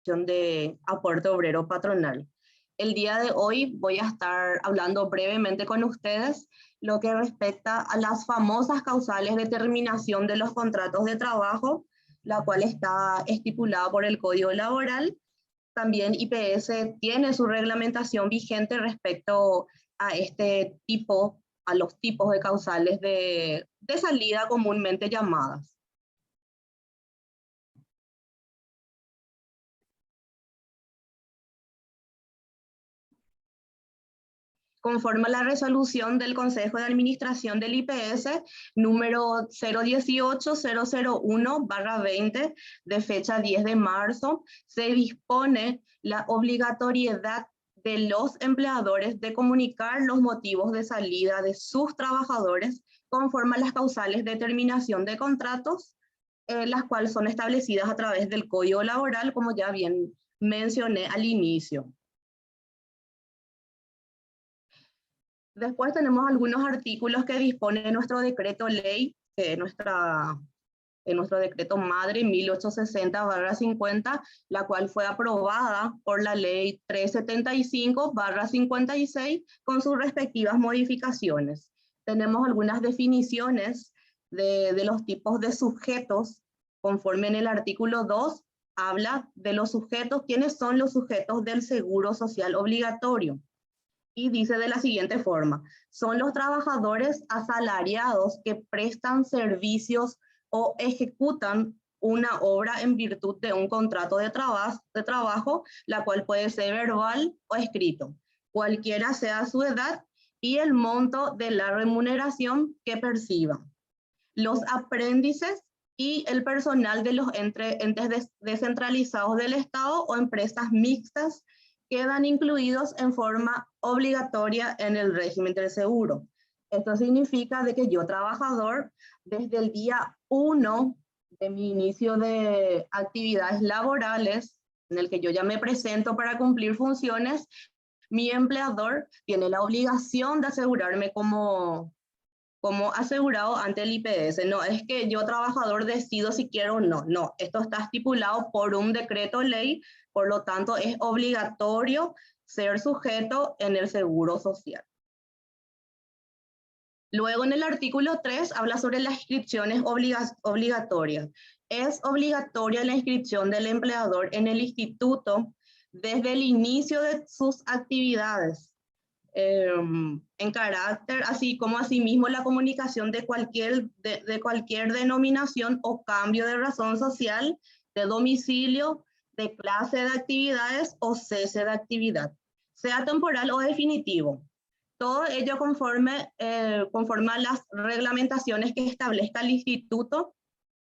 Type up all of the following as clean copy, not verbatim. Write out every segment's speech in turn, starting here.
de aporte obrero patronal. El día de hoy voy a estar hablando brevemente con ustedes lo que respecta a las famosas causales de terminación de los contratos de trabajo, la cual está estipulada por el Código Laboral. También IPS tiene su reglamentación vigente respecto a a los tipos de causales de salida comúnmente llamadas. Conforme a la resolución del Consejo de Administración del IPS número 018-001/20 de fecha 10 de marzo, se dispone la obligatoriedad de los empleadores de comunicar los motivos de salida de sus trabajadores conforme a las causales de terminación de contratos, las cuales son establecidas a través del Código Laboral, como ya bien mencioné al inicio. Después tenemos algunos artículos que dispone nuestro decreto ley, nuestro decreto madre 1860/50, la cual fue aprobada por la ley 375/56 con sus respectivas modificaciones. Tenemos algunas definiciones de los tipos de sujetos, conforme en el artículo 2 habla de los sujetos, quiénes son los sujetos del seguro social obligatorio. Y dice de la siguiente forma: son los trabajadores asalariados que prestan servicios o ejecutan una obra en virtud de un contrato de trabajo, la cual puede ser verbal o escrito, cualquiera sea su edad y el monto de la remuneración que perciban. Los aprendices y el personal de los entes descentralizados del Estado o empresas mixtas quedan incluidos en forma obligatoria en el régimen del seguro. Esto significa de que yo, trabajador, desde el día 1 de mi inicio de actividades laborales, en el que yo ya me presento para cumplir funciones, mi empleador tiene la obligación de asegurarme como asegurado ante el IPS. No es que yo, trabajador, decido si quiero o no. No, esto está estipulado por un decreto ley, por lo tanto es obligatorio ser sujeto en el seguro social. Luego en el artículo 3 habla sobre las inscripciones obligatorias. Es obligatoria la inscripción del empleador en el instituto desde el inicio de sus actividades, en carácter, así como asimismo la comunicación de cualquier denominación o cambio de razón social, de domicilio, de clase de actividades o cese de actividad, sea temporal o definitivo. Todo ello conforme a las reglamentaciones que establezca el instituto.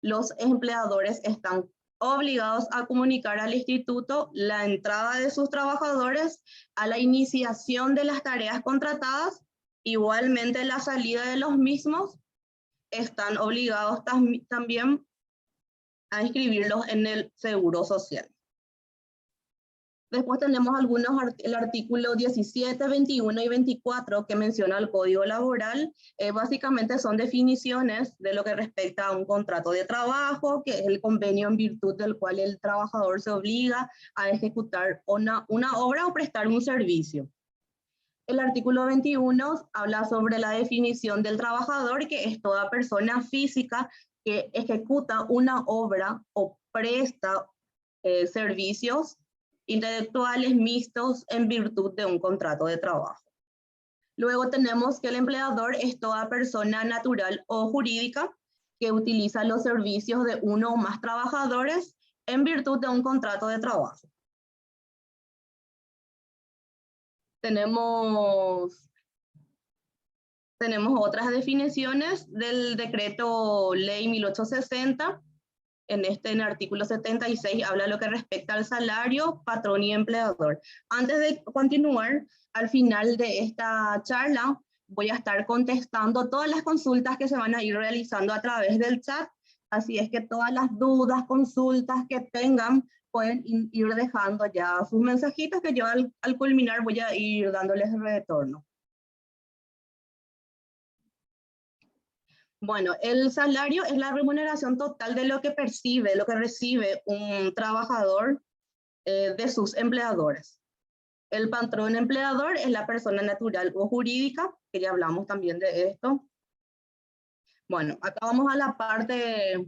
Los empleadores están obligados a comunicar al instituto la entrada de sus trabajadores, a la iniciación de las tareas contratadas, igualmente la salida de los mismos. Están obligados también a inscribirlos en el seguro social. Después tenemos el artículo 17, 21 y 24 que menciona el Código Laboral. Básicamente son definiciones de lo que respecta a un contrato de trabajo, que es el convenio en virtud del cual el trabajador se obliga a ejecutar una obra o prestar un servicio. El artículo 21 habla sobre la definición del trabajador, que es toda persona física que ejecuta una obra o presta servicios intelectuales mixtos en virtud de un contrato de trabajo. Luego tenemos que el empleador es toda persona natural o jurídica que utiliza los servicios de uno o más trabajadores en virtud de un contrato de trabajo. Tenemos otras definiciones del decreto ley 1860. En el artículo 76 habla lo que respecta al salario, patrón y empleador. Antes de continuar, al final de esta charla voy a estar contestando todas las consultas que se van a ir realizando a través del chat, así es que todas las dudas, consultas que tengan pueden ir dejando ya sus mensajitos, que yo al culminar voy a ir dándoles el retorno. Bueno, el salario es la remuneración total de lo que percibe, lo que recibe un trabajador de sus empleadores. El patrón empleador es la persona natural o jurídica, que ya hablamos también de esto. Bueno, acá vamos a la parte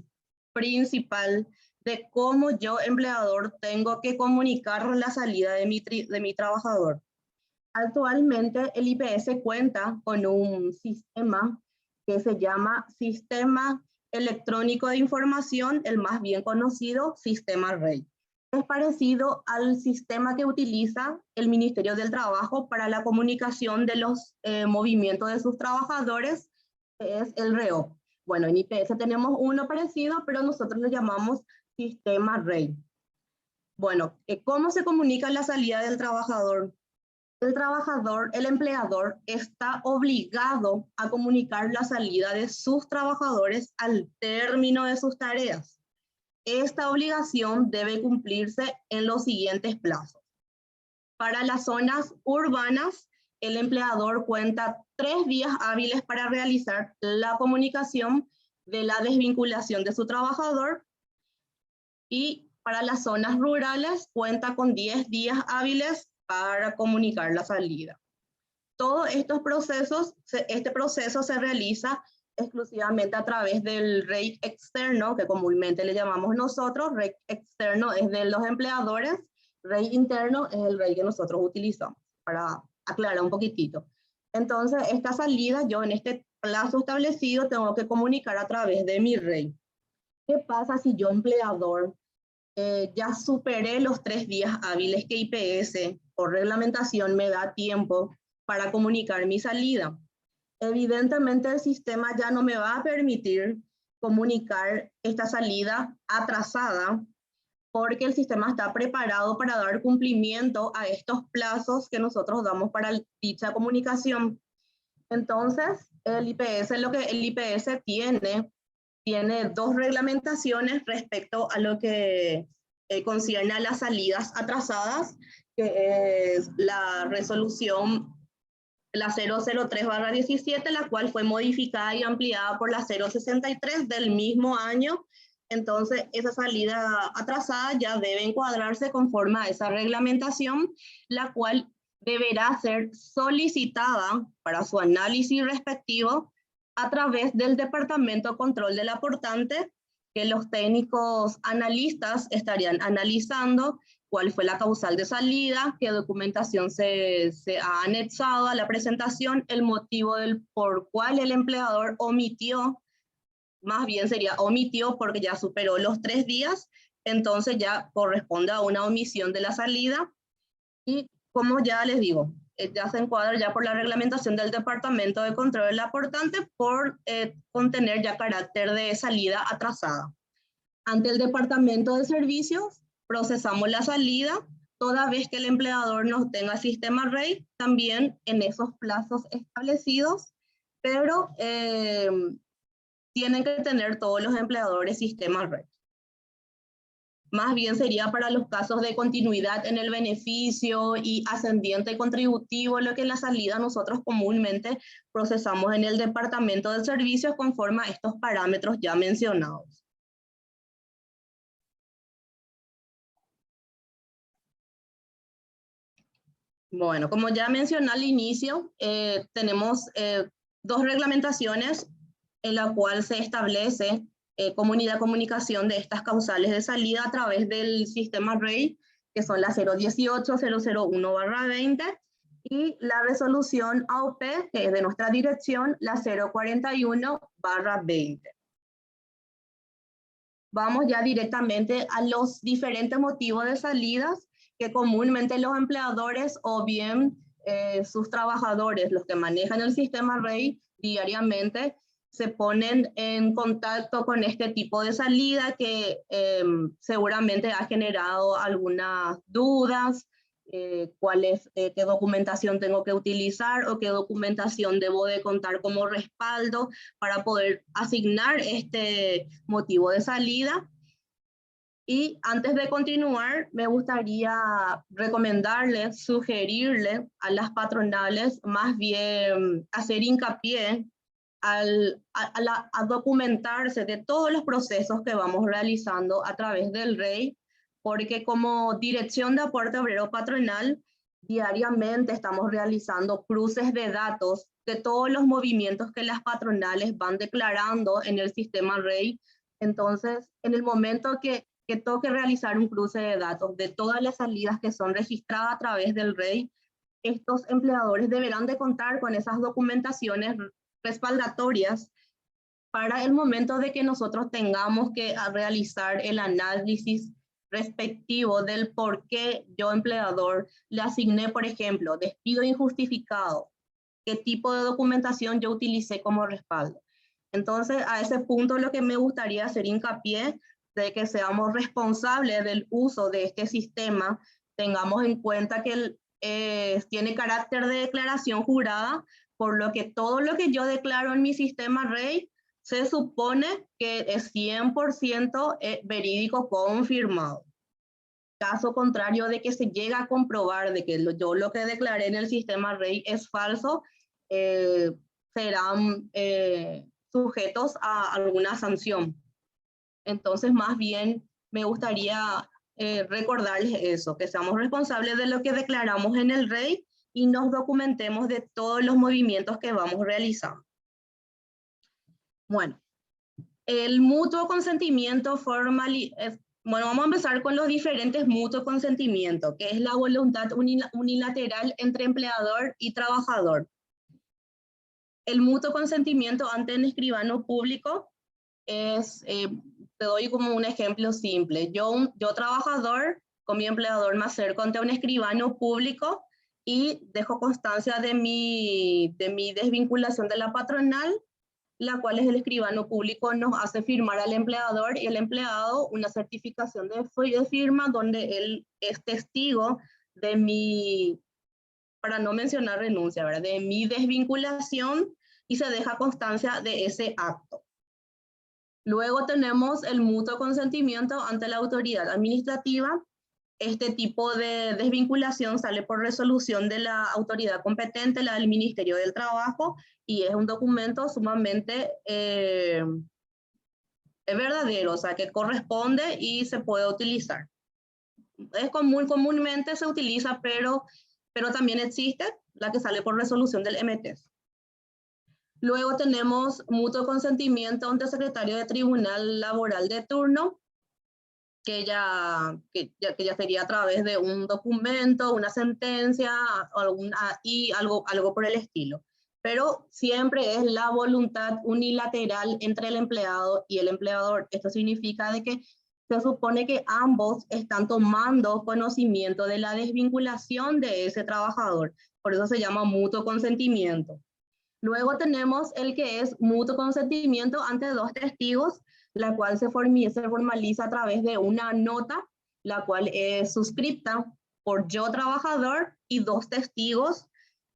principal de cómo yo, empleador, tengo que comunicar la salida de mi trabajador. Actualmente el IPS cuenta con un sistema que se llama Sistema Electrónico de Información, el más bien conocido Sistema REI. Es parecido al sistema que utiliza el Ministerio del Trabajo para la comunicación de los movimientos de sus trabajadores, que es el REO. Bueno, en IPS tenemos uno parecido, pero nosotros lo llamamos Sistema REI. Bueno, ¿cómo se comunica la salida del trabajador? El empleador está obligado a comunicar la salida de sus trabajadores al término de sus tareas. Esta obligación debe cumplirse en los siguientes plazos. Para las zonas urbanas, el empleador cuenta 3 días hábiles para realizar la comunicación de la desvinculación de su trabajador, y para las zonas rurales cuenta con 10 días hábiles para comunicar la salida. Todos estos procesos, este proceso se realiza exclusivamente a través del REI externo, que comúnmente le llamamos nosotros. REI externo es de los empleadores, REI interno es el REI que nosotros utilizamos, para aclarar un poquitito. Entonces, esta salida yo en este plazo establecido tengo que comunicar a través de mi REI. ¿Qué pasa si yo, empleador, ya superé los 3 días hábiles que IPS por reglamentación me da tiempo para comunicar mi salida? Evidentemente el sistema ya no me va a permitir comunicar esta salida atrasada, porque el sistema está preparado para dar cumplimiento a estos plazos que nosotros damos para dicha comunicación. Entonces, el IPS tiene 2 reglamentaciones respecto a lo que concierne a las salidas atrasadas, que es la resolución la 003/17, la cual fue modificada y ampliada por la 063 del mismo año. Entonces, esa salida atrasada ya debe encuadrarse conforme a esa reglamentación, la cual deberá ser solicitada para su análisis respectivo a través del Departamento de Control del Aportante, que los técnicos analistas estarían analizando cuál fue la causal de salida, qué documentación se ha anexado a la presentación, el motivo por cual el empleador omitió, más bien sería omitió porque ya superó los 3 días, entonces ya corresponde a una omisión de la salida. Y como ya les digo, ya se encuadra ya por la reglamentación del Departamento de Control del Aportante por contener ya carácter de salida atrasada. Ante el Departamento de Servicios, procesamos la salida toda vez que el empleador no tenga sistema REI, también en esos plazos establecidos, pero tienen que tener todos los empleadores sistema REI. Más bien sería para los casos de continuidad en el beneficio y ascendiente contributivo, lo que en la salida nosotros comúnmente procesamos en el Departamento de Servicios conforme a estos parámetros ya mencionados. Bueno, como ya mencioné al inicio, tenemos 2 reglamentaciones en la cual se establece comunicación de estas causales de salida a través del sistema REI, que son la 018-001/20 y la resolución AOP, que es de nuestra dirección, la 041/20. Vamos ya directamente a los diferentes motivos de salidas que comúnmente los empleadores o bien sus trabajadores, los que manejan el sistema REI diariamente, se ponen en contacto con este tipo de salida que seguramente ha generado algunas dudas, qué documentación tengo que utilizar o qué documentación debo de contar como respaldo para poder asignar este motivo de salida. Y antes de continuar, me gustaría recomendarles, sugerirle a las patronales más bien hacer hincapié a documentarse de todos los procesos que vamos realizando a través del REI, porque como Dirección de Aporte Obrero Patronal, diariamente estamos realizando cruces de datos de todos los movimientos que las patronales van declarando en el sistema REI. Entonces, en el momento que toque realizar un cruce de datos de todas las salidas que son registradas a través del REI, estos empleadores deberán de contar con esas documentaciones respaldatorias para el momento de que nosotros tengamos que realizar el análisis respectivo del por qué yo, empleador, le asigné, por ejemplo, despido injustificado, qué tipo de documentación yo utilicé como respaldo. Entonces, a ese punto lo que me gustaría hacer hincapié de que seamos responsables del uso de este sistema, tengamos en cuenta que tiene carácter de declaración jurada, por lo que todo lo que yo declaro en mi sistema REI se supone que es 100% verídico confirmado. Caso contrario de que se llega a comprobar de que yo lo que declaré en el sistema REI es falso, serán sujetos a alguna sanción. Entonces, más bien, me gustaría recordarles eso, que seamos responsables de lo que declaramos en el REI y nos documentemos de todos los movimientos que vamos realizando. Bueno, el mutuo consentimiento bueno, vamos a empezar con los diferentes mutuos consentimientos, que es la voluntad unilateral entre empleador y trabajador. El mutuo consentimiento ante un escribano público es, te doy como un ejemplo simple. Yo trabajador, con mi empleador me acerco ante un escribano público y dejo constancia de mi desvinculación de la patronal, la cual es el escribano público, nos hace firmar al empleador y el empleado una certificación de firma donde él es testigo de mi, para no mencionar renuncia, ¿verdad?, de mi desvinculación y se deja constancia de ese acto. Luego tenemos el mutuo consentimiento ante la autoridad administrativa. Este tipo de desvinculación sale por resolución de la autoridad competente, la del Ministerio del Trabajo, y es un documento sumamente verdadero, o sea, que corresponde y se puede utilizar. Es comúnmente se utiliza, pero también existe la que sale por resolución del MTES. Luego tenemos mutuo consentimiento ante el secretario de Tribunal Laboral de turno, que ya sería a través de un documento, una sentencia y algo por el estilo. Pero siempre es la voluntad unilateral entre el empleado y el empleador. Esto significa de que se supone que ambos están tomando conocimiento de la desvinculación de ese trabajador. Por eso se llama mutuo consentimiento. Luego tenemos el que es mutuo consentimiento ante dos testigos, la cual se formaliza a través de una nota, la cual es suscrita por yo trabajador y dos testigos.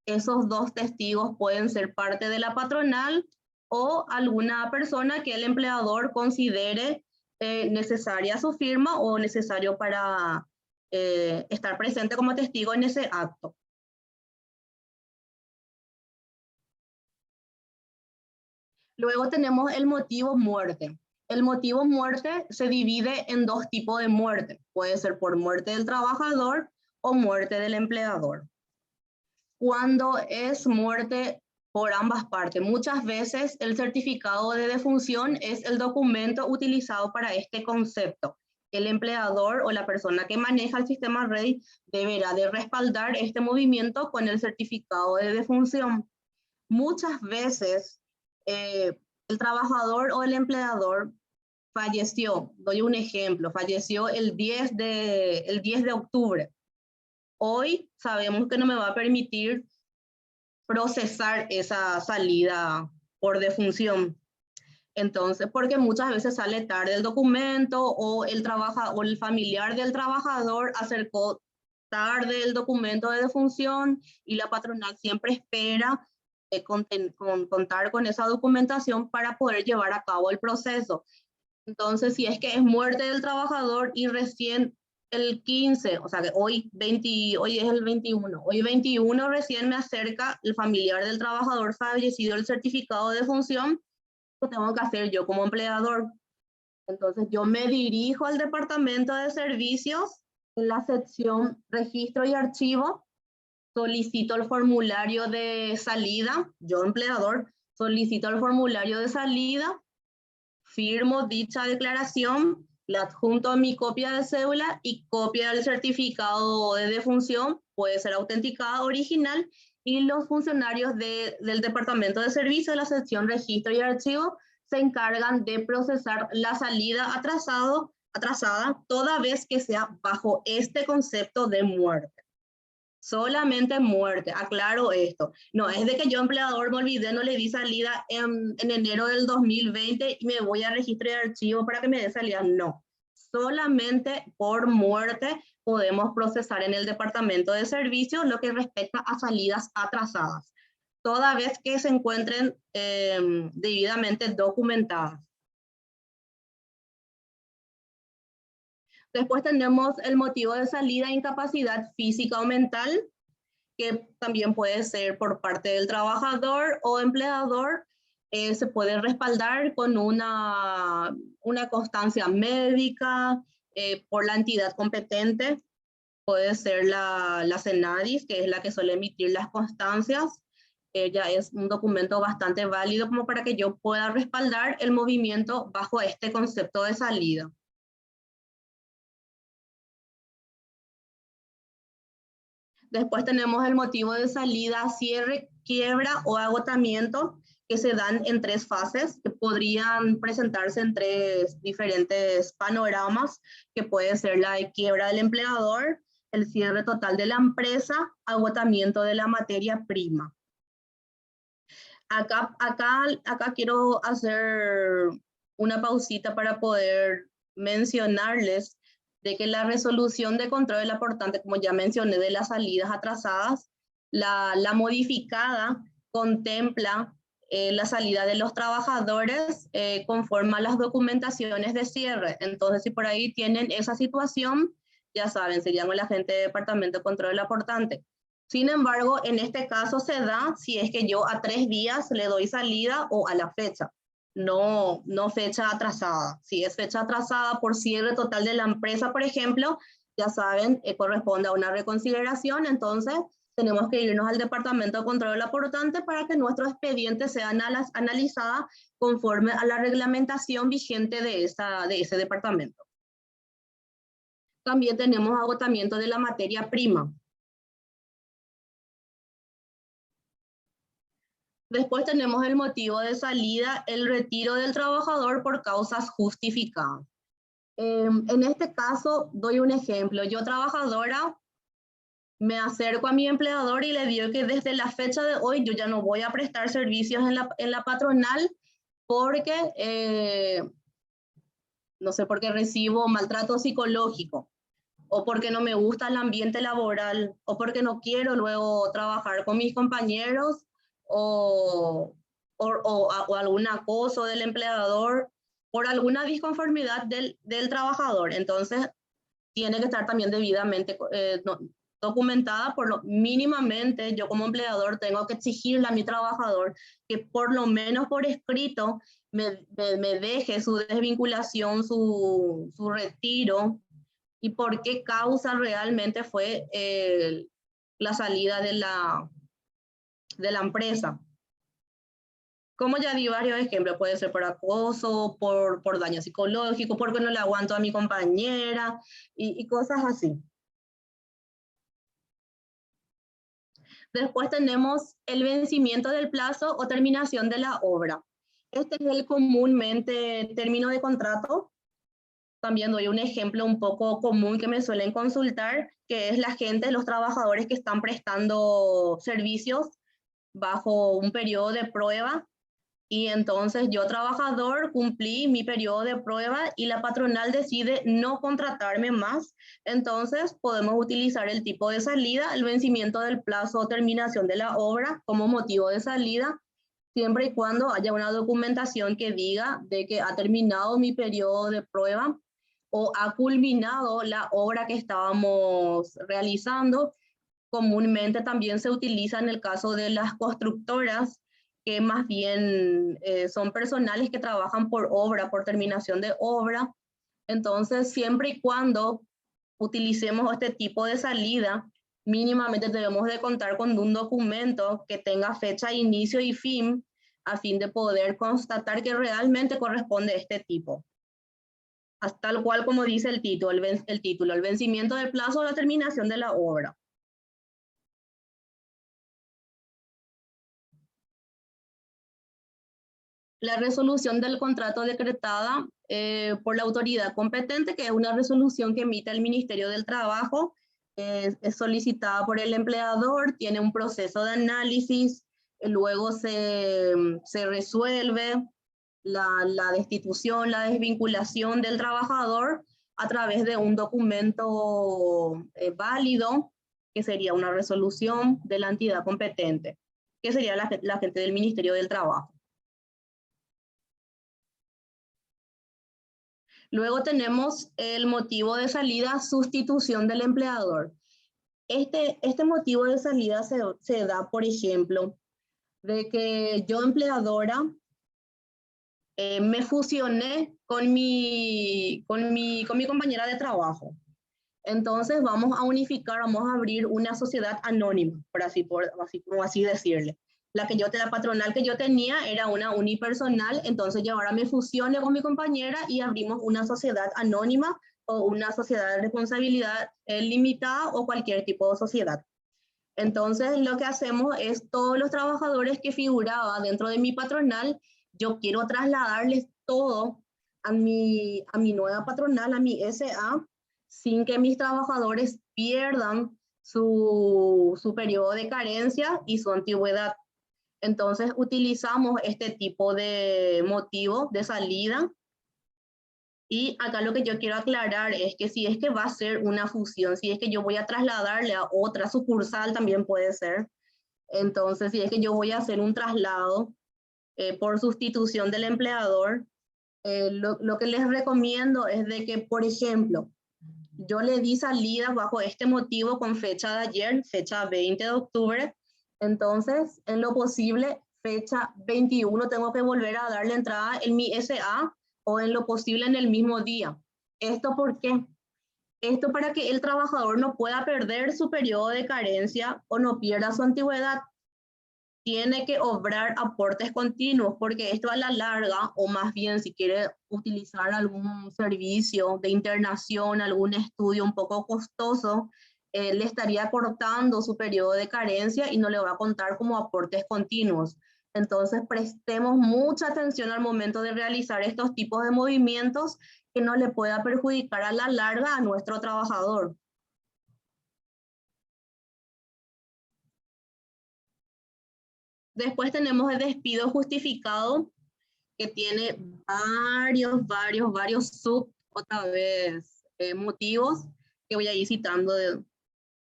Esos dos testigos pueden ser parte de la patronal o alguna persona que el empleador considere necesaria su firma o necesario para estar presente como testigo en ese acto. Luego tenemos el motivo muerte. El motivo muerte se divide en dos tipos de muerte. Puede ser por muerte del trabajador o muerte del empleador. Cuando es muerte por ambas partes, muchas veces el certificado de defunción es el documento utilizado para este concepto. El empleador o la persona que maneja el sistema REI deberá de respaldar este movimiento con el certificado de defunción. Muchas veces el trabajador o el empleador falleció, doy un ejemplo, falleció el 10 de octubre. Hoy sabemos que no me va a permitir procesar esa salida por defunción. Entonces, porque muchas veces sale tarde el documento o el familiar del trabajador acercó tarde el documento de defunción y la patronal siempre espera contar con esa documentación para poder llevar a cabo el proceso. Entonces, si es que es muerte del trabajador y recién el 15, o sea que hoy es el 21, hoy 21 recién me acerca el familiar del trabajador fallecido el certificado de defunción, lo tengo que hacer yo como empleador. Entonces yo me dirijo al departamento de servicios en la sección registro y archivo, solicito el formulario de salida, yo empleador solicito el formulario de salida, firmo dicha declaración, le adjunto mi copia de cédula y copia del certificado de defunción, puede ser autenticada original, y los funcionarios del departamento de servicio de la sección registro y archivo se encargan de procesar la salida atrasada toda vez que sea bajo este concepto de muerte. Solamente muerte, aclaro esto. No es de que yo empleador me olvidé, no le di salida en enero del 2020 y me voy a registro de archivo para que me dé salida. No, solamente por muerte podemos procesar en el departamento de servicios lo que respecta a salidas atrasadas, toda vez que se encuentren debidamente documentadas. Después tenemos el motivo de salida, incapacidad física o mental, que también puede ser por parte del trabajador o empleador. Se puede respaldar con una constancia médica por la entidad competente. Puede ser la CENADIS, que es la que suele emitir las constancias. Ya es un documento bastante válido como para que yo pueda respaldar el movimiento bajo este concepto de salida. Después tenemos el motivo de salida, cierre, quiebra o agotamiento, que se dan en 3 fases, que podrían presentarse en 3 diferentes panoramas, que puede ser la de quiebra del empleador, el cierre total de la empresa, agotamiento de la materia prima. Acá quiero hacer una pausita para poder mencionarles de que la resolución de control del aportante, como ya mencioné, de las salidas atrasadas, la modificada contempla la salida de los trabajadores conforme a las documentaciones de cierre. Entonces, si por ahí tienen esa situación, ya saben, se llama el agente de departamento de control del aportante. Sin embargo, en este caso se da si es que yo a 3 días le doy salida o a la fecha. No fecha atrasada. Si es fecha atrasada por cierre total de la empresa, por ejemplo, ya saben, corresponde a una reconsideración, entonces tenemos que irnos al departamento de control del aportante para que nuestro expediente sea analizado conforme a la reglamentación vigente de ese departamento. También tenemos agotamiento de la materia prima. Después tenemos el motivo de salida, el retiro del trabajador por causas justificadas. En este caso, doy un ejemplo. Yo, trabajadora, me acerco a mi empleador y le digo que desde la fecha de hoy yo ya no voy a prestar servicios en la patronal porque, no sé, porque recibo maltrato psicológico, o porque no me gusta el ambiente laboral, o porque no quiero luego trabajar con mis compañeros, o algún acoso del empleador, por alguna disconformidad del trabajador. Entonces, tiene que estar también debidamente documentada, mínimamente yo como empleador tengo que exigirle a mi trabajador que por lo menos por escrito me deje su desvinculación, su retiro, y por qué causa realmente fue la salida de la empresa. Como ya di varios ejemplos, puede ser por acoso, por daño psicológico, porque no le aguanto a mi compañera y cosas así. Después tenemos el vencimiento del plazo o terminación de la obra. Este es el comúnmente término de contrato. También doy un ejemplo un poco común que me suelen consultar, que es la gente, los trabajadores que están prestando servicios bajo un periodo de prueba, y entonces yo, trabajador, cumplí mi periodo de prueba y la patronal decide no contratarme más. Entonces podemos utilizar el tipo de salida, el vencimiento del plazo o terminación de la obra como motivo de salida, siempre y cuando haya una documentación que diga de que ha terminado mi periodo de prueba o ha culminado la obra que estábamos realizando. Comúnmente también se utiliza en el caso de las constructoras que más bien son personales que trabajan por obra, por terminación de obra. Entonces, siempre y cuando utilicemos este tipo de salida, mínimamente debemos de contar con un documento que tenga fecha de inicio y fin, a fin de poder constatar que realmente corresponde a este tipo. Hasta tal cual como dice el título, el vencimiento del plazo o la terminación de la obra. La resolución del contrato decretada por la autoridad competente, que es una resolución que emite el Ministerio del Trabajo, es solicitada por el empleador, tiene un proceso de análisis, luego se resuelve la destitución, la desvinculación del trabajador a través de un documento válido, que sería una resolución de la entidad competente, que sería la gente del Ministerio del Trabajo. Luego tenemos el motivo de salida, sustitución del empleador. Este motivo de salida se da, por ejemplo, de que yo, empleadora, me fusioné con mi compañera de trabajo. Entonces vamos a unificar, vamos a abrir una sociedad anónima, como así decirle. La patronal que yo tenía era una unipersonal, entonces yo ahora me fusioné con mi compañera y abrimos una sociedad anónima o una sociedad de responsabilidad limitada o cualquier tipo de sociedad. Entonces lo que hacemos es todos los trabajadores que figuraban dentro de mi patronal, yo quiero trasladarles todo a mi nueva patronal, a mi SA, sin que mis trabajadores pierdan su periodo de carencia y su antigüedad. Entonces utilizamos este tipo de motivo de salida. Y acá lo que yo quiero aclarar es que si es que va a ser una fusión, si es que yo voy a trasladarle a otra sucursal, también puede ser. Entonces, si es que yo voy a hacer un traslado por sustitución del empleador, lo que les recomiendo es de que, por ejemplo, yo le di salida bajo este motivo con fecha de ayer, fecha 20 de octubre, entonces, en lo posible, fecha 21 tengo que volver a darle entrada en mi SA o en lo posible en el mismo día. ¿Esto por qué? Esto para que el trabajador no pueda perder su periodo de carencia o no pierda su antigüedad. Tiene que obrar aportes continuos, porque esto a la larga, o más bien si quiere utilizar algún servicio de internación, algún estudio un poco costoso, le estaría cortando su periodo de carencia y no le va a contar como aportes continuos. Entonces prestemos mucha atención al momento de realizar estos tipos de movimientos que no le pueda perjudicar a la larga a nuestro trabajador. Después tenemos el despido justificado, que tiene varios otra vez, motivos que voy a ir citando de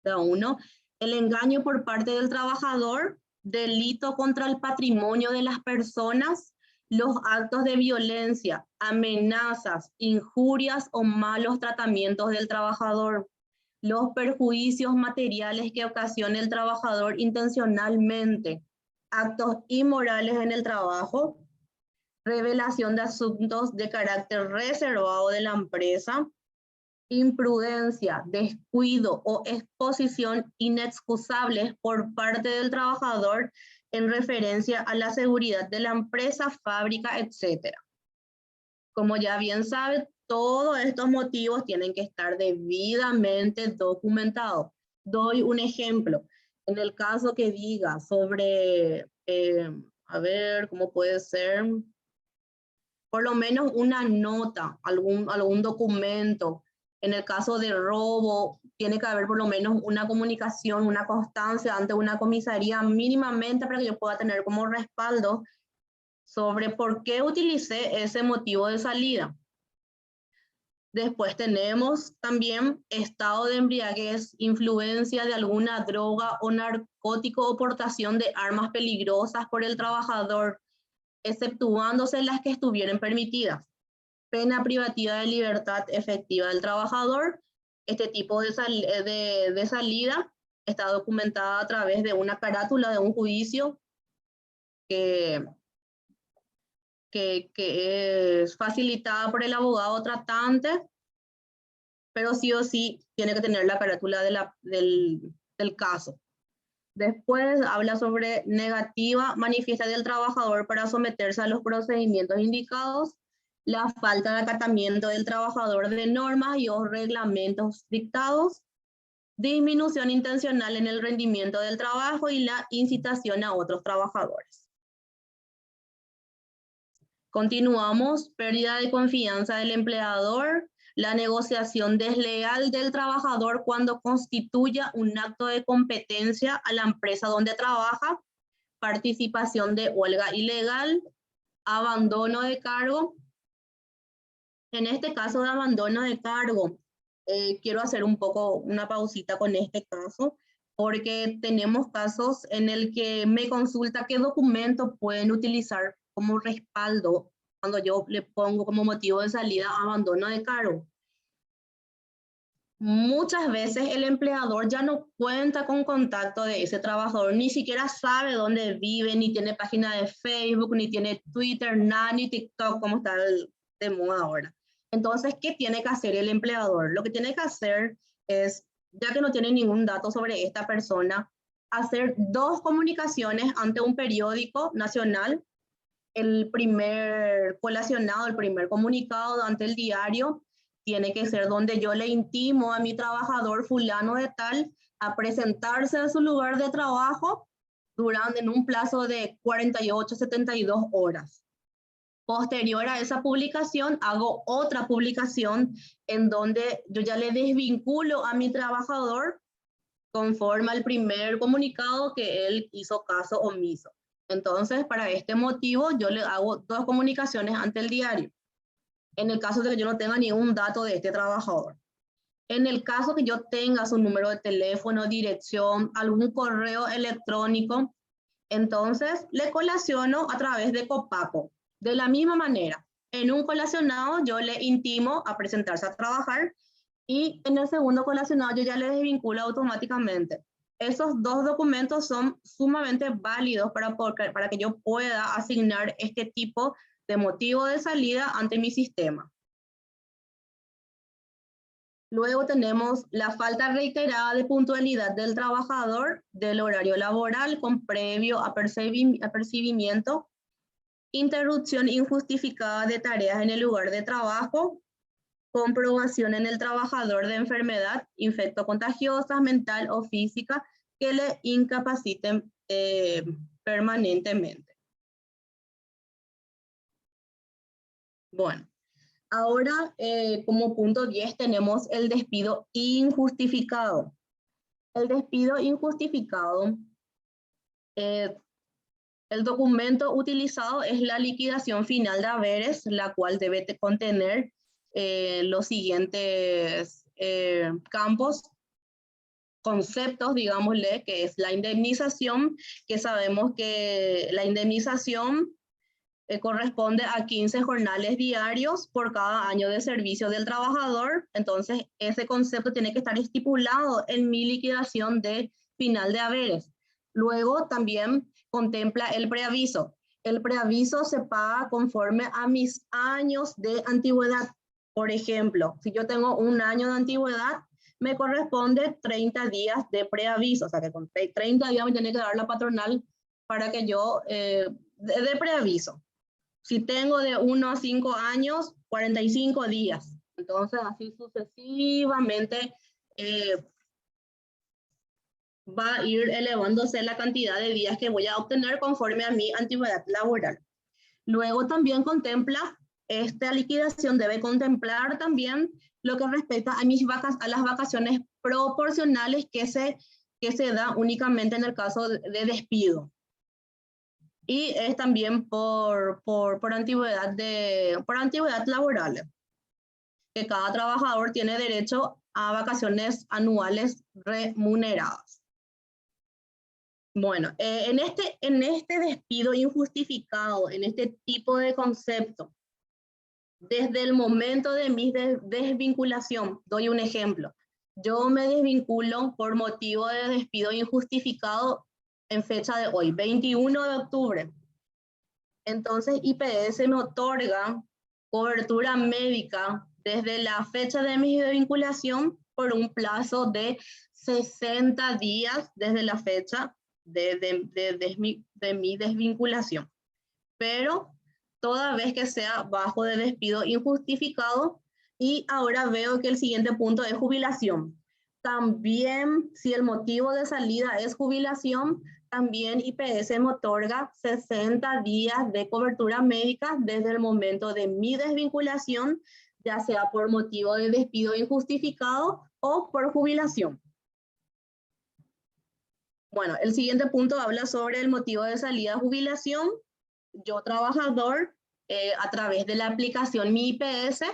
a uno. El engaño por parte del trabajador, delito contra el patrimonio de las personas, los actos de violencia, amenazas, injurias o malos tratamientos del trabajador, los perjuicios materiales que ocasiona el trabajador intencionalmente, actos inmorales en el trabajo, revelación de asuntos de carácter reservado de la empresa, imprudencia, descuido o exposición inexcusables por parte del trabajador en referencia a la seguridad de la empresa, fábrica, etc. Como ya bien saben, todos estos motivos tienen que estar debidamente documentados. Doy un ejemplo. En el caso que diga sobre, a ver, ¿cómo puede ser? Por lo menos una nota, algún documento. En el caso de robo, tiene que haber por lo menos una comunicación, una constancia ante una comisaría mínimamente para que yo pueda tener como respaldo sobre por qué utilicé ese motivo de salida. Después tenemos también estado de embriaguez, influencia de alguna droga o narcótico o portación de armas peligrosas por el trabajador, exceptuándose las que estuvieran permitidas. Pena privativa de libertad efectiva del trabajador. Este tipo de salida está documentada a través de una carátula de un juicio que es facilitada por el abogado tratante, pero sí o sí tiene que tener la carátula del caso. Después habla sobre negativa manifiesta del trabajador para someterse a los procedimientos indicados, la falta de acatamiento del trabajador de normas y o reglamentos dictados, disminución intencional en el rendimiento del trabajo y la incitación a otros trabajadores. Continuamos, pérdida de confianza del empleador, la negociación desleal del trabajador cuando constituya un acto de competencia a la empresa donde trabaja, participación de huelga ilegal, abandono de cargo. En este caso de abandono de cargo, quiero hacer un poco una pausita con este caso, porque tenemos casos en el que me consulta qué documentos pueden utilizar como respaldo cuando yo le pongo como motivo de salida abandono de cargo. Muchas veces el empleador ya no cuenta con contacto de ese trabajador, ni siquiera sabe dónde vive, ni tiene página de Facebook, ni tiene Twitter, nada, ni TikTok, como está de moda ahora. Entonces, ¿qué tiene que hacer el empleador? Lo que tiene que hacer es, ya que no tiene ningún dato sobre esta persona, hacer 2 comunicaciones ante un periódico nacional, el primer colacionado, el primer comunicado ante el diario, tiene que ser donde yo le intimo a mi trabajador fulano de tal a presentarse a su lugar de trabajo en un plazo de 48, 72 horas. Posterior a esa publicación, hago otra publicación en donde yo ya le desvinculo a mi trabajador conforme al primer comunicado que él hizo caso omiso. Entonces, para este motivo, yo le hago 2 comunicaciones ante el diario, en el caso de que yo no tenga ningún dato de este trabajador. En el caso que yo tenga su número de teléfono, dirección, algún correo electrónico, entonces le colaciono a través de Copaco. De la misma manera, en un colacionado yo le intimo a presentarse a trabajar y en el segundo colacionado yo ya le desvinculo automáticamente. Esos 2 documentos son sumamente válidos para que yo pueda asignar este tipo de motivo de salida ante mi sistema. Luego tenemos la falta reiterada de puntualidad del trabajador del horario laboral con previo apercibimiento, interrupción injustificada de tareas en el lugar de trabajo, comprobación en el trabajador de enfermedad infectocontagiosa, mental o física que le incapaciten permanentemente. Bueno, ahora como punto 10 tenemos el despido injustificado. El despido injustificado, el documento utilizado es la liquidación final de haberes, la cual debe contener los siguientes campos, conceptos, digámosle, que es la indemnización, que sabemos que la indemnización corresponde a 15 jornales diarios por cada año de servicio del trabajador. Entonces, ese concepto tiene que estar estipulado en mi liquidación de final de haberes. Luego, también contempla el preaviso. El preaviso se paga conforme a mis años de antigüedad. Por ejemplo, si yo tengo 1 año de antigüedad, me corresponde 30 días de preaviso. O sea, que con 30 días me tiene que dar la patronal para que yo de preaviso. Si tengo de 1 a 5 años, 45 días. Entonces, así sucesivamente va a ir elevándose la cantidad de días que voy a obtener conforme a mi antigüedad laboral. Luego también contempla, esta liquidación debe contemplar también lo que respecta a las vacaciones proporcionales que se da únicamente en el caso de despido. Y es también por antigüedad laboral, que cada trabajador tiene derecho a vacaciones anuales remuneradas. Bueno, en este despido injustificado, en este tipo de concepto, desde el momento de mi desvinculación, doy un ejemplo. Yo me desvinculo por motivo de despido injustificado en fecha de hoy, 21 de octubre. Entonces, IPS me otorga cobertura médica desde la fecha de mi desvinculación por un plazo de 60 días desde la fecha de mi desvinculación. Pero toda vez que sea bajo de despido injustificado, y ahora veo que el siguiente punto es jubilación. También, si el motivo de salida es jubilación, también IPS me otorga 60 días de cobertura médica desde el momento de mi desvinculación, ya sea por motivo de despido injustificado o por jubilación. Bueno, el siguiente punto habla sobre el motivo de salida de jubilación. Yo, trabajador, a través de la aplicación Mi IPS,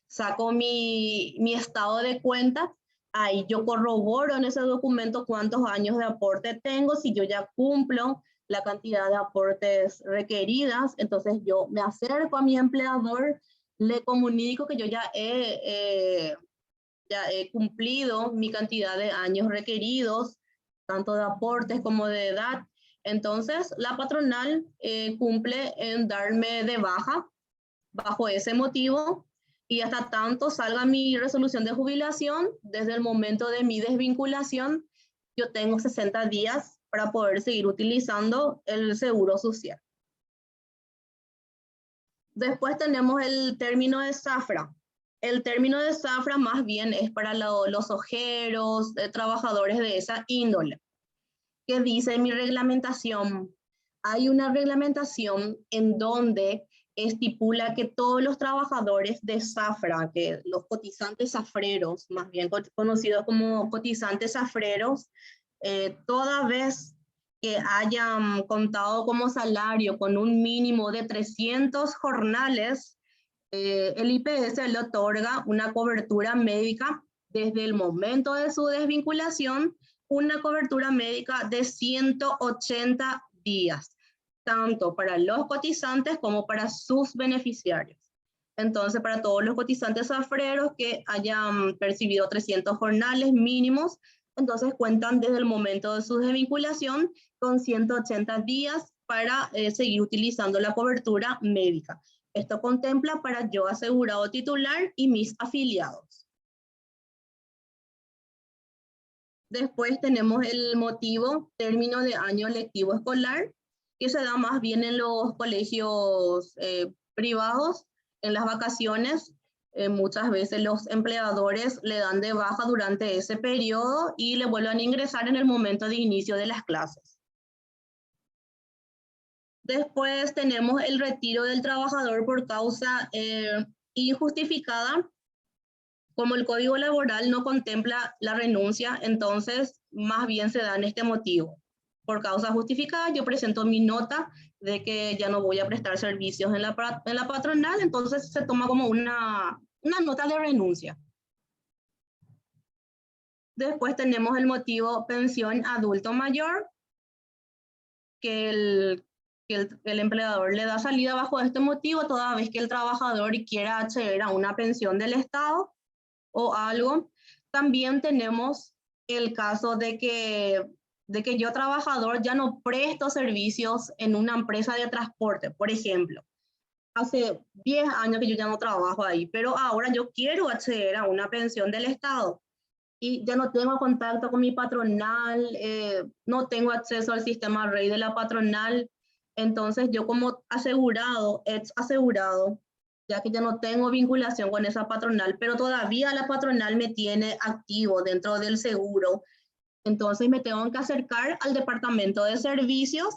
saco mi estado de cuenta. Ahí yo corroboro en ese documento cuántos años de aporte tengo, si yo ya cumplo la cantidad de aportes requeridas. Entonces yo me acerco a mi empleador, le comunico que yo ya he cumplido mi cantidad de años requeridos, tanto de aportes como de edad. Entonces la patronal cumple en darme de baja bajo ese motivo, y hasta tanto salga mi resolución de jubilación, desde el momento de mi desvinculación, yo tengo 60 días para poder seguir utilizando el seguro social. Después tenemos el término de zafra. El término de zafra más bien es para los ojeros, trabajadores de esa índole. ¿Qué dice mi reglamentación? Hay una reglamentación en donde estipula que todos los trabajadores de zafra, que los cotizantes zafreros, más bien conocidos como cotizantes zafreros, toda vez que hayan contado como salario con un mínimo de 300 jornales, el IPS le otorga una cobertura médica desde el momento de su desvinculación, una cobertura médica de 180 días, tanto para los cotizantes como para sus beneficiarios. Entonces, para todos los cotizantes zafreros que hayan percibido 300 jornales mínimos, entonces cuentan desde el momento de su desvinculación con 180 días para seguir utilizando la cobertura médica. Esto contempla para yo asegurado titular y mis afiliados. Después tenemos el motivo término de año lectivo escolar, que se da más bien en los colegios privados, en las vacaciones. Muchas veces los empleadores le dan de baja durante ese periodo y le vuelven a ingresar en el momento de inicio de las clases. Después tenemos el retiro del trabajador por causa injustificada. Como el Código Laboral no contempla la renuncia, entonces más bien se da en este motivo. Por causa justificada, yo presento mi nota de que ya no voy a prestar servicios en la patronal, entonces se toma como una nota de renuncia. Después tenemos el motivo pensión adulto mayor, que el empleador le da salida bajo este motivo toda vez que el trabajador quiera acceder a una pensión del Estado o algo. También tenemos el caso de que yo, trabajador, ya no presto servicios en una empresa de transporte. Por ejemplo, hace 10 años que yo ya no trabajo ahí, pero ahora yo quiero acceder a una pensión del Estado y ya no tengo contacto con mi patronal, no tengo acceso al sistema rey de la patronal. Entonces yo, como asegurado, ex asegurado, ya que ya no tengo vinculación con esa patronal, pero todavía la patronal me tiene activo dentro del seguro, entonces me tengo que acercar al departamento de servicios,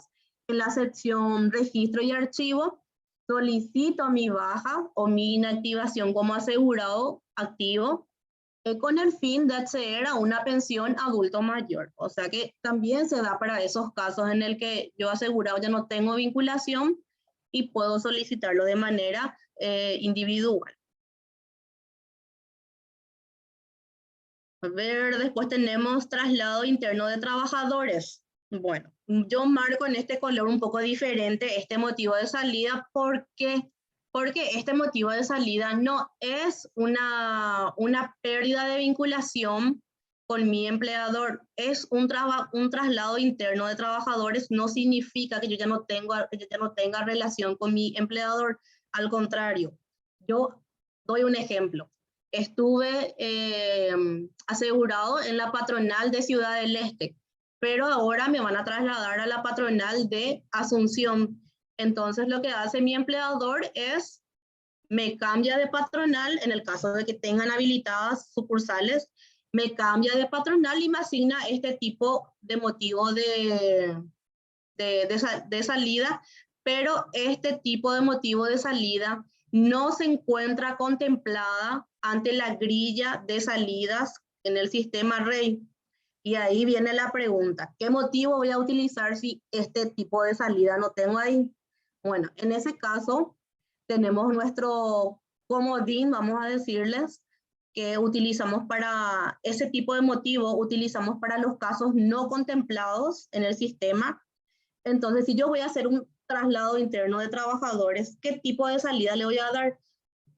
en la sección registro y archivo, solicito mi baja o mi inactivación como asegurado activo, con el fin de acceder a una pensión adulto mayor. O sea que también se da para esos casos en el que yo, asegurado, ya no tengo vinculación y puedo solicitarlo de manera individual. A ver, después tenemos traslado interno de trabajadores. Bueno, yo marco en este color un poco diferente este motivo de salida. ¿Por qué? Porque este motivo de salida no es una pérdida de vinculación con mi empleador es un traslado interno de trabajadores, no significa que yo ya no tenga relación con mi empleador. Al contrario, yo doy un ejemplo. Estuve asegurado en la patronal de Ciudad del Este, pero ahora me van a trasladar a la patronal de Asunción. Entonces lo que hace mi empleador es me cambia de patronal, en el caso de que tengan habilitadas sucursales, me cambia de patronal y me asigna este tipo de motivo de salida, pero este tipo de motivo de salida no se encuentra contemplada ante la grilla de salidas en el sistema REI. Y ahí viene la pregunta, ¿qué motivo voy a utilizar si este tipo de salida no tengo ahí? Bueno, en ese caso tenemos nuestro comodín, vamos a decirles, que utilizamos para ese tipo de motivo, utilizamos para los casos no contemplados en el sistema. Entonces, si yo voy a hacer un traslado interno de trabajadores, ¿qué tipo de salida le voy a dar?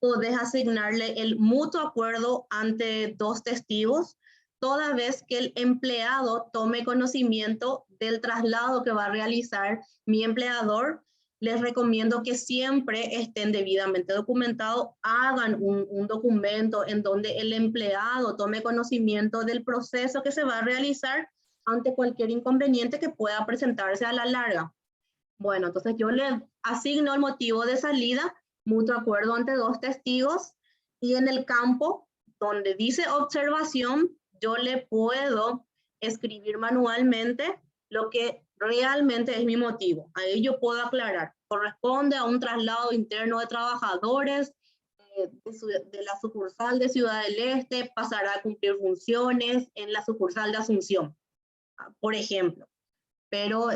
Podés asignarle el mutuo acuerdo ante dos testigos, toda vez que el empleado tome conocimiento del traslado que va a realizar mi empleador. Les recomiendo que siempre estén debidamente documentados, hagan un documento en donde el empleado tome conocimiento del proceso que se va a realizar ante cualquier inconveniente que pueda presentarse a la larga. Bueno, entonces yo le asigno el motivo de salida, mutuo acuerdo ante dos testigos, y en el campo donde dice observación, yo le puedo escribir manualmente lo que realmente es mi motivo. Ahí yo puedo aclarar, corresponde a un traslado interno de trabajadores de la sucursal de Ciudad del Este, pasará a cumplir funciones en la sucursal de Asunción, por ejemplo. Pero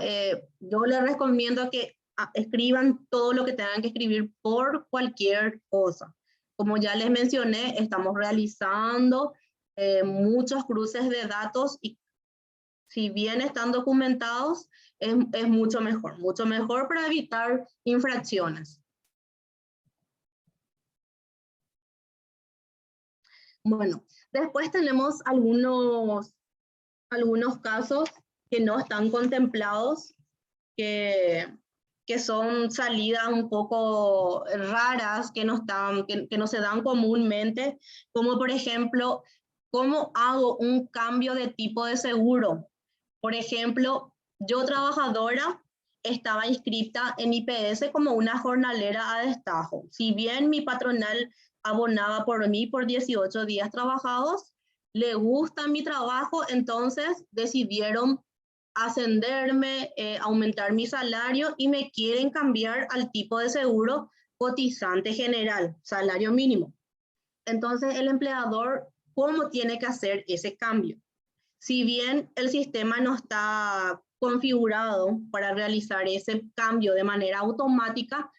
yo les recomiendo que escriban todo lo que tengan que escribir por cualquier cosa. Como ya les mencioné, estamos realizando muchos cruces de datos y si bien están documentados, es mucho mejor para evitar infracciones. Bueno, después tenemos algunos casos que no están contemplados, que son salidas un poco raras, que no se dan comúnmente, como por ejemplo, ¿cómo hago un cambio de tipo de seguro? Por ejemplo, yo trabajadora estaba inscrita en IPS como una jornalera a destajo. Si bien mi patronal abonaba por mí por 18 días trabajados, le gusta mi trabajo, entonces decidieron ascenderme, aumentar mi salario y me quieren cambiar al tipo de seguro cotizante general, salario mínimo. Entonces el empleador, ¿cómo tiene que hacer ese cambio? Si bien el sistema no está configurado para realizar ese cambio de manera automática,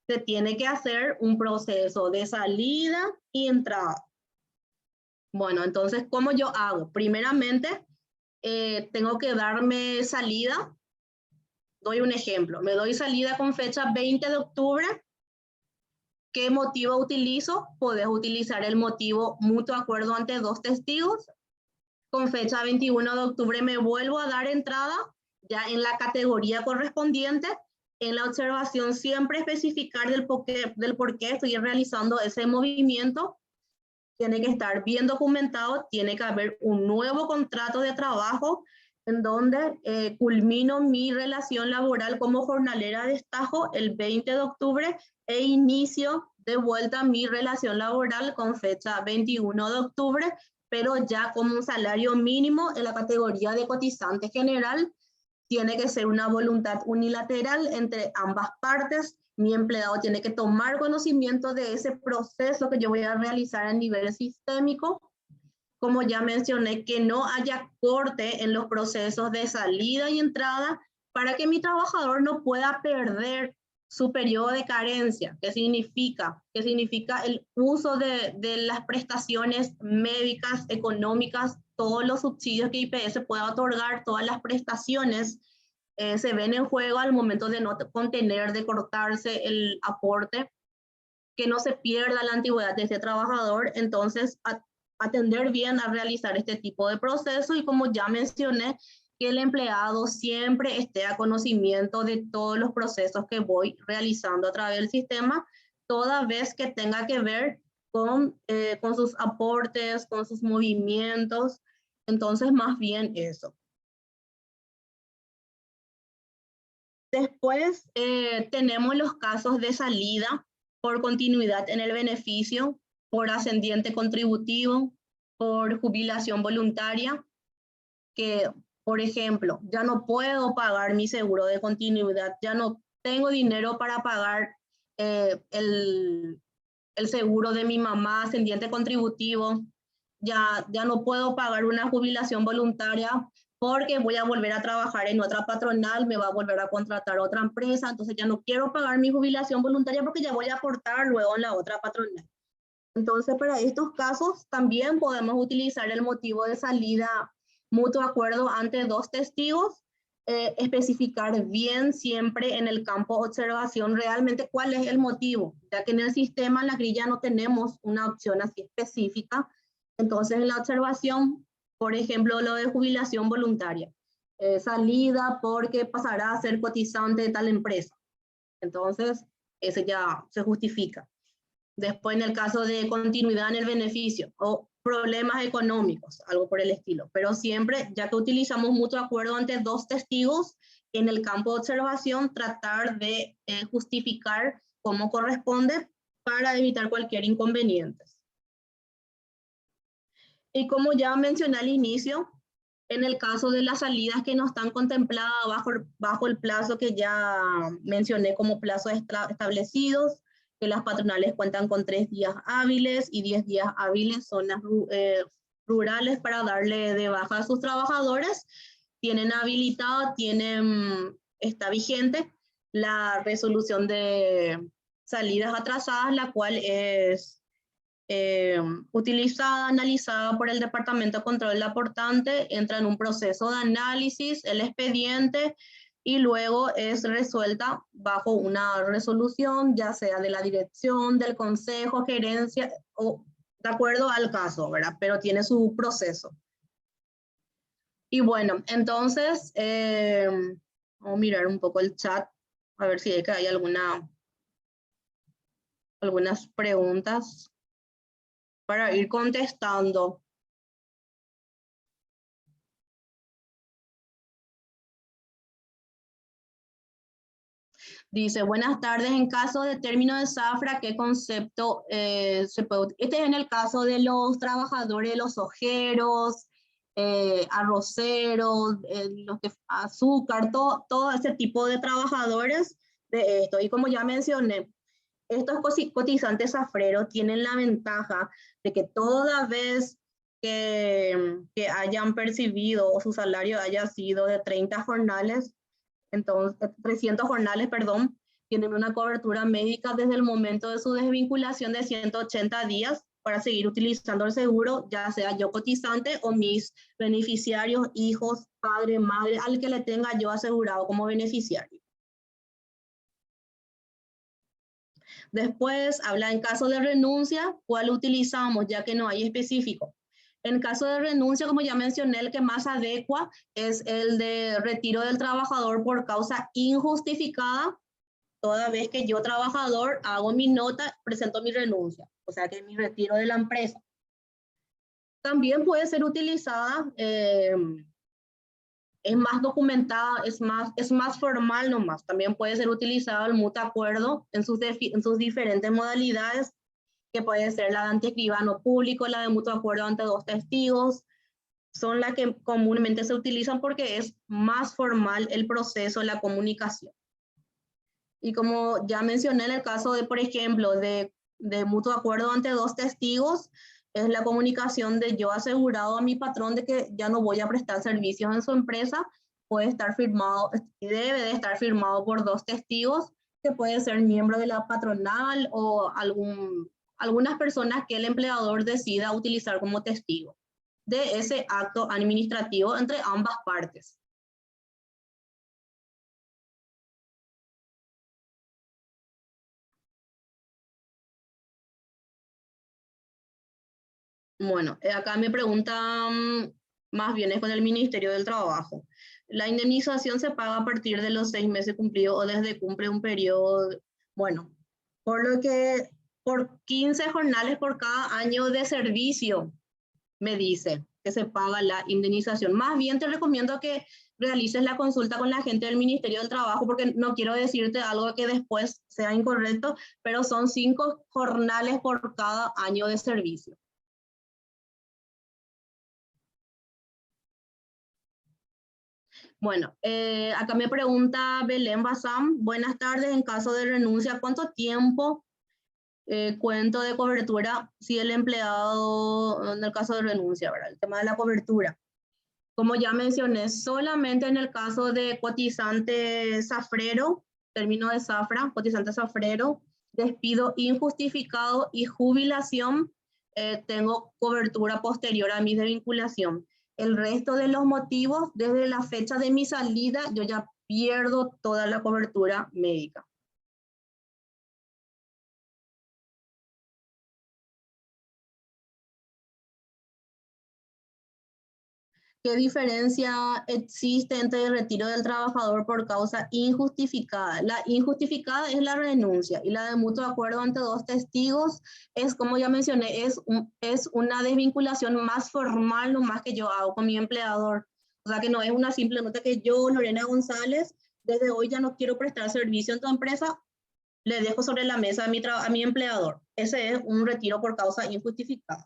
se tiene que hacer un proceso de salida y entrada. Bueno, entonces, ¿cómo yo hago? Primeramente, tengo que darme salida. Doy un ejemplo. Me doy salida con fecha 20 de octubre. ¿Qué motivo utilizo? Podés utilizar el motivo mutuo acuerdo ante dos testigos. Con fecha 21 de octubre me vuelvo a dar entrada ya en la categoría correspondiente. En la observación siempre especificar del por qué estoy realizando ese movimiento. Tiene que estar bien documentado, tiene que haber un nuevo contrato de trabajo en donde culmino mi relación laboral como jornalera de destajo el 20 de octubre e inicio de vuelta mi relación laboral con fecha 21 de octubre, pero ya como un salario mínimo en la categoría de cotizante general. Tiene que ser una voluntad unilateral entre ambas partes. Mi empleado tiene que tomar conocimiento de ese proceso que yo voy a realizar a nivel sistémico. Como ya mencioné, que no haya corte en los procesos de salida y entrada para que mi trabajador no pueda perder su periodo de carencia. ¿Qué significa? ¿Qué significa el uso de las prestaciones médicas, económicas, todos los subsidios que IPS pueda otorgar, todas las prestaciones se ven en juego al momento de no contener, de cortarse el aporte, que no se pierda la antigüedad de ese trabajador? Entonces, atender bien a realizar este tipo de proceso y como ya mencioné, que el empleado siempre esté a conocimiento de todos los procesos que voy realizando a través del sistema, toda vez que tenga que ver con sus aportes, con sus movimientos. Entonces, más bien eso. Después tenemos los casos de salida por continuidad en el beneficio, por ascendiente contributivo, por jubilación voluntaria, que, por ejemplo, ya no puedo pagar mi seguro de continuidad, ya no tengo dinero para pagar el seguro de mi mamá, ascendiente contributivo, ya no puedo pagar una jubilación voluntaria porque voy a volver a trabajar en otra patronal, me va a volver a contratar otra empresa, entonces ya no quiero pagar mi jubilación voluntaria porque ya voy a aportar luego en la otra patronal. Entonces, para estos casos también podemos utilizar el motivo de salida mutuo acuerdo ante dos testigos, especificar bien siempre en el campo observación realmente cuál es el motivo, ya que en el sistema, en la grilla, no tenemos una opción así específica. Entonces, en la observación, por ejemplo, lo de jubilación voluntaria, salida porque pasará a ser cotizante de tal empresa. Entonces, ese ya se justifica. Después, en el caso de continuidad en el beneficio o problemas económicos, algo por el estilo. Pero siempre, ya que utilizamos mutuo acuerdo ante dos testigos, en el campo de observación, tratar de justificar cómo corresponde para evitar cualquier inconveniente. Y como ya mencioné al inicio, en el caso de las salidas que no están contempladas bajo el plazo que ya mencioné como plazos establecidos, que las patronales cuentan con 3 días hábiles y 10 días hábiles zonas rurales para darle de baja a sus trabajadores, tienen habilitado, está vigente la resolución de salidas atrasadas, la cual es utilizada, analizada por el Departamento de Control del Aportante, entra en un proceso de análisis, el expediente, y luego es resuelta bajo una resolución, ya sea de la dirección, del consejo, gerencia, o de acuerdo al caso, ¿verdad? Pero tiene su proceso. Y bueno, entonces, vamos a mirar un poco el chat, a ver si hay algunas preguntas para ir contestando. Dice, buenas tardes, en caso de término de zafra, ¿qué concepto se puede? Este es en el caso de los trabajadores, los ojeros, arroceros, azúcar, todo ese tipo de trabajadores de esto. Y como ya mencioné, estos cotizantes zafreros tienen la ventaja de que toda vez que hayan percibido o su salario haya sido de 30 jornales, entonces 300 jornales, perdón, tienen una cobertura médica desde el momento de su desvinculación de 180 días para seguir utilizando el seguro, ya sea yo cotizante o mis beneficiarios, hijos, padre, madre, al que le tenga yo asegurado como beneficiario. Después habla en caso de renuncia, ¿cuál utilizamos? Ya que no hay específico. En caso de renuncia, como ya mencioné, el que más adecua es el de retiro del trabajador por causa injustificada, toda vez que yo, trabajador, hago mi nota, presento mi renuncia, o sea que mi retiro de la empresa. También puede ser utilizada, es más documentada, es más formal nomás. También puede ser utilizado el mutuo acuerdo en sus diferentes modalidades, que puede ser la de ante escribano público, la de mutuo acuerdo ante dos testigos, son las que comúnmente se utilizan porque es más formal el proceso, la comunicación. Y como ya mencioné, en el caso de, por ejemplo, de mutuo acuerdo ante dos testigos, es la comunicación de yo asegurado a mi patrón de que ya no voy a prestar servicios en su empresa, puede estar firmado, debe de estar firmado por dos testigos, que puede ser miembro de la patronal o algunas personas que el empleador decida utilizar como testigo de ese acto administrativo entre ambas partes. Bueno, acá me preguntan, más bien es con el Ministerio del Trabajo. La indemnización se paga a partir de los 6 meses cumplidos o desde cumple un periodo, bueno, por lo que por 15 jornales por cada año de servicio, me dice que se paga la indemnización. Más bien te recomiendo que realices la consulta con la gente del Ministerio del Trabajo porque no quiero decirte algo que después sea incorrecto, pero son 5 jornales por cada año de servicio. Bueno, acá me pregunta Belén Bazán, buenas tardes, en caso de renuncia, ¿cuánto tiempo cuento de cobertura si el empleado, en el caso de renuncia, ¿verdad? El tema de la cobertura. Como ya mencioné, solamente en el caso de cotizante zafrero, término de zafra, cotizante zafrero, despido injustificado y jubilación, tengo cobertura posterior a mi desvinculación. El resto de los motivos, desde la fecha de mi salida, yo ya pierdo toda la cobertura médica. ¿Qué diferencia existe entre el retiro del trabajador por causa injustificada? La injustificada es la renuncia y la de mutuo acuerdo ante 2 testigos es, como ya mencioné, es una desvinculación más formal, no más que yo hago con mi empleador. O sea que no es una simple nota que yo, Lorena González, desde hoy ya no quiero prestar servicio en tu empresa, le dejo sobre la mesa a mi empleador. Ese es un retiro por causa injustificada.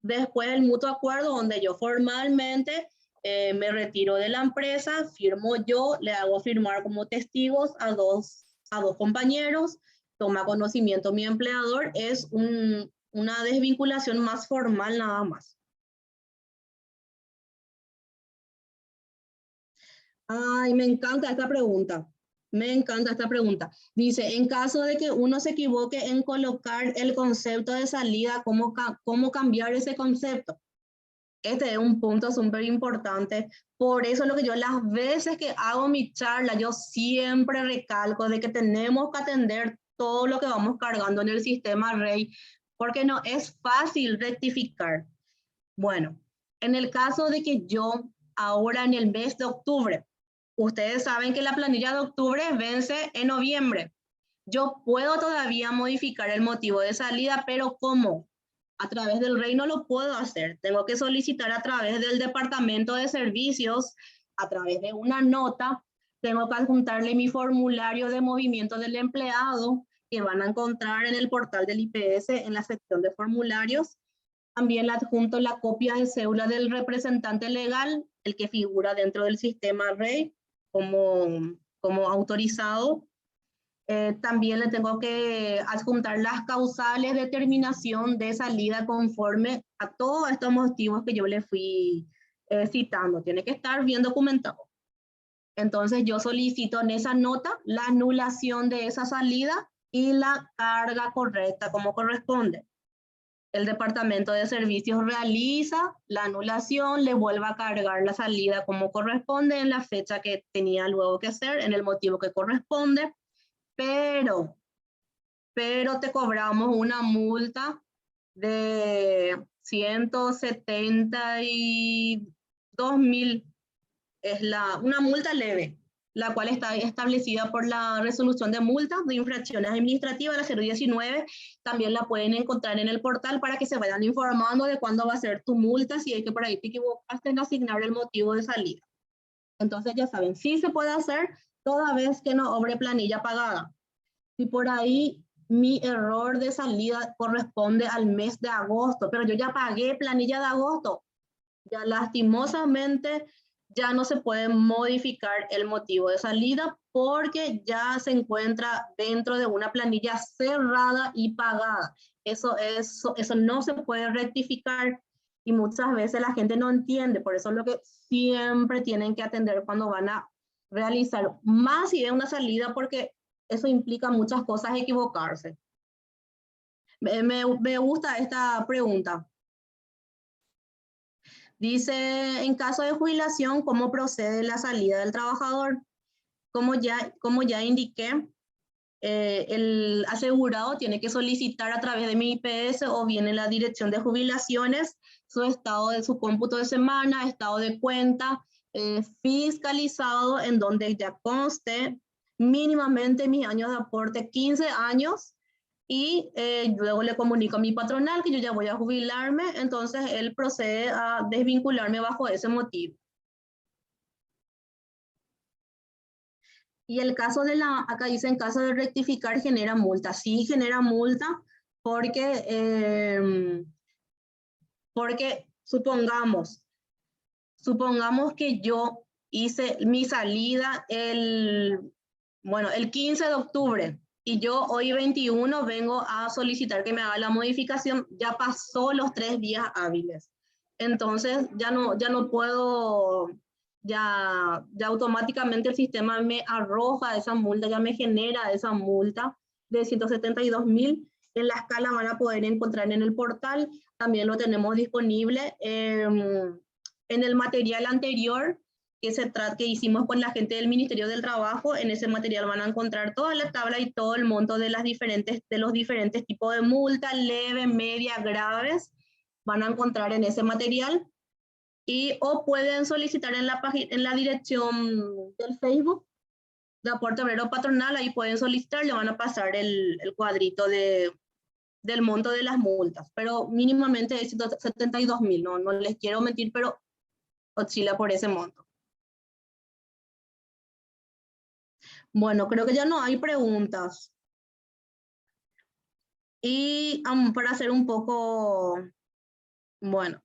Después el mutuo acuerdo donde yo formalmente me retiro de la empresa, firmo yo, le hago firmar como testigos a dos compañeros, toma conocimiento mi empleador, es una desvinculación más formal nada más. Ay, me encanta esta pregunta. Me encanta esta pregunta. Dice, en caso de que uno se equivoque en colocar el concepto de salida, ¿cómo cambiar ese concepto? Este es un punto súper importante. Por eso lo que yo las veces que hago mi charla, yo siempre recalco de que tenemos que atender todo lo que vamos cargando en el sistema REI, porque no es fácil rectificar. Bueno, en el caso de que yo ahora en el mes de octubre, ustedes saben que la planilla de octubre vence en noviembre. Yo puedo todavía modificar el motivo de salida, pero ¿cómo? A través del REI no lo puedo hacer. Tengo que solicitar a través del Departamento de Servicios, a través de una nota, tengo que adjuntarle mi formulario de movimiento del empleado que van a encontrar en el portal del IPS en la sección de formularios. También le adjunto la copia de cédula del representante legal, el que figura dentro del sistema REI como autorizado. También le tengo que adjuntar las causales de terminación de salida conforme a todos estos motivos que yo le fui citando. Tiene que estar bien documentado. Entonces yo solicito en esa nota la anulación de esa salida y la carga correcta como corresponde. El Departamento de Servicios realiza la anulación, le vuelve a cargar la salida como corresponde en la fecha que tenía luego que hacer, en el motivo que corresponde, pero te cobramos una multa de 172.000, es una multa leve, la cual está establecida por la resolución de multas de infracciones administrativas, la 019, también la pueden encontrar en el portal para que se vayan informando de cuándo va a ser tu multa, si hay que por ahí te equivocaste en asignar el motivo de salida. Entonces ya saben, sí se puede hacer toda vez que no obre planilla pagada. Si por ahí mi error de salida corresponde al mes de agosto, pero yo ya pagué planilla de agosto, ya lastimosamente ya no se puede modificar el motivo de salida porque ya se encuentra dentro de una planilla cerrada y pagada. Eso no se puede rectificar y muchas veces la gente no entiende, por eso es lo que siempre tienen que atender cuando van a realizar, más si es una salida, porque eso implica muchas cosas equivocarse. Me gusta esta pregunta. Dice, en caso de jubilación, ¿cómo procede la salida del trabajador? Como ya indiqué, el asegurado tiene que solicitar a través de mi IPS o bien en la dirección de jubilaciones su estado de su cómputo de semana, estado de cuenta, fiscalizado en donde ya conste mínimamente mis años de aporte, 15 años, y luego le comunico a mi patronal que yo ya voy a jubilarme, entonces él procede a desvincularme bajo ese motivo. Y el caso de acá dice en caso de rectificar genera multa. Sí genera multa porque, porque supongamos que yo hice mi salida el 15 de octubre y yo hoy 21 vengo a solicitar que me haga la modificación, ya pasó los 3 días hábiles. Entonces ya no puedo, ya automáticamente el sistema me arroja esa multa, ya me genera esa multa de 172.000. En la escala van a poder encontrar en el portal, también lo tenemos disponible en el material anterior que hicimos con la gente del Ministerio del Trabajo. En ese material van a encontrar toda la tabla y todo el monto de los diferentes tipos de multas, leve, media, graves, van a encontrar en ese material. O pueden solicitar en la dirección del Facebook de Aporte Obrero Patronal, ahí pueden solicitar, le van a pasar el cuadrito del monto de las multas, pero mínimamente es 172.000, no les quiero mentir, pero oscila por ese monto. Bueno, creo que ya no hay preguntas. Y para hacer un poco, bueno,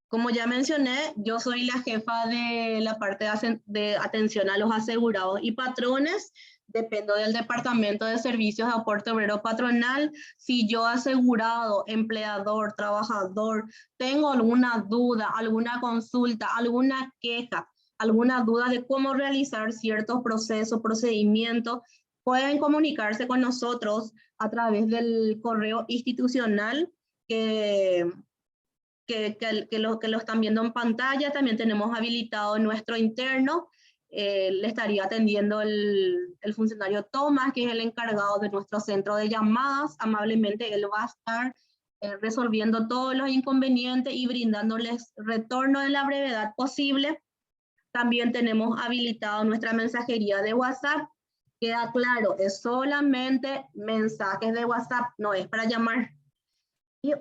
como ya mencioné, yo soy la jefa de la parte de atención a los asegurados y patrones. Dependo del Departamento de Servicios de Aporte Obrero Patronal. Si yo asegurado, empleador, trabajador, tengo alguna duda, alguna consulta, alguna queja, alguna duda de cómo realizar ciertos procesos, procedimientos, pueden comunicarse con nosotros a través del correo institucional que lo están viendo en pantalla. También tenemos habilitado nuestro interno. Le estaría atendiendo el funcionario Tomás, que es el encargado de nuestro centro de llamadas. Amablemente él va a estar resolviendo todos los inconvenientes y brindándoles retorno en la brevedad posible. También tenemos habilitado nuestra mensajería de WhatsApp. Queda claro, es solamente mensajes de WhatsApp, no es para llamar.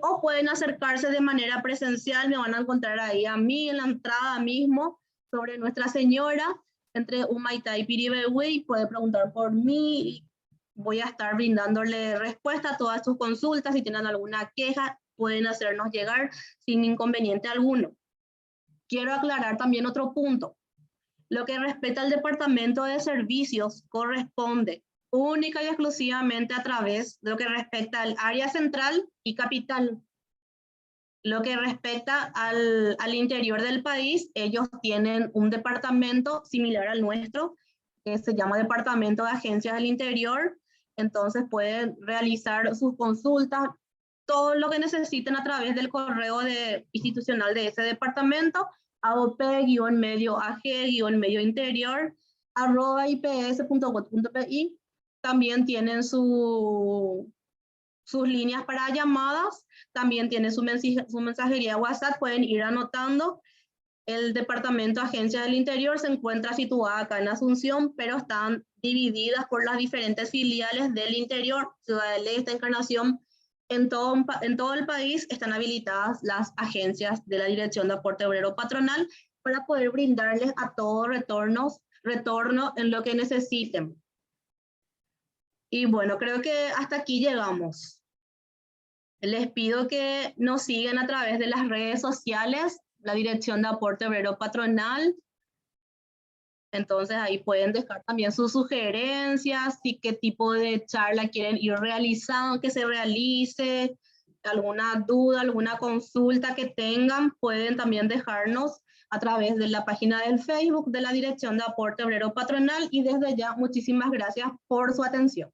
O pueden acercarse de manera presencial, me van a encontrar ahí a mí en la entrada mismo sobre Nuestra Señora, entre Humaitá y Piribehuey, puede preguntar por mí y voy a estar brindándole respuesta a todas sus consultas. Si tienen alguna queja, pueden hacernos llegar sin inconveniente alguno. Quiero aclarar también otro punto. Lo que respecta al Departamento de Servicios corresponde única y exclusivamente a través de lo que respecta al área central y capital. Lo que respecta al interior del país, ellos tienen un departamento similar al nuestro, que se llama Departamento de Agencias del Interior. Entonces pueden realizar sus consultas, todo lo que necesiten a través del correo institucional de ese departamento, aop-ag-interior @ips.gov.pi. También tienen sus líneas para llamadas, también tienen su mensajería WhatsApp, pueden ir anotando. El Departamento de Agencia del Interior se encuentra situada acá en Asunción, pero están divididas por las diferentes filiales del interior. Ciudad del Este, Encarnación, en todo el país están habilitadas las agencias de la Dirección de Aporte Obrero Patronal para poder brindarles a todos retorno en lo que necesiten. Y bueno, creo que hasta aquí llegamos. Les pido que nos sigan a través de las redes sociales, la Dirección de Aporte Obrero Patronal. Entonces ahí pueden dejar también sus sugerencias y qué tipo de charla quieren ir realizando, que se realice, alguna duda, alguna consulta que tengan, pueden también dejarnos a través de la página del Facebook de la Dirección de Aporte Obrero Patronal. Y desde ya, muchísimas gracias por su atención.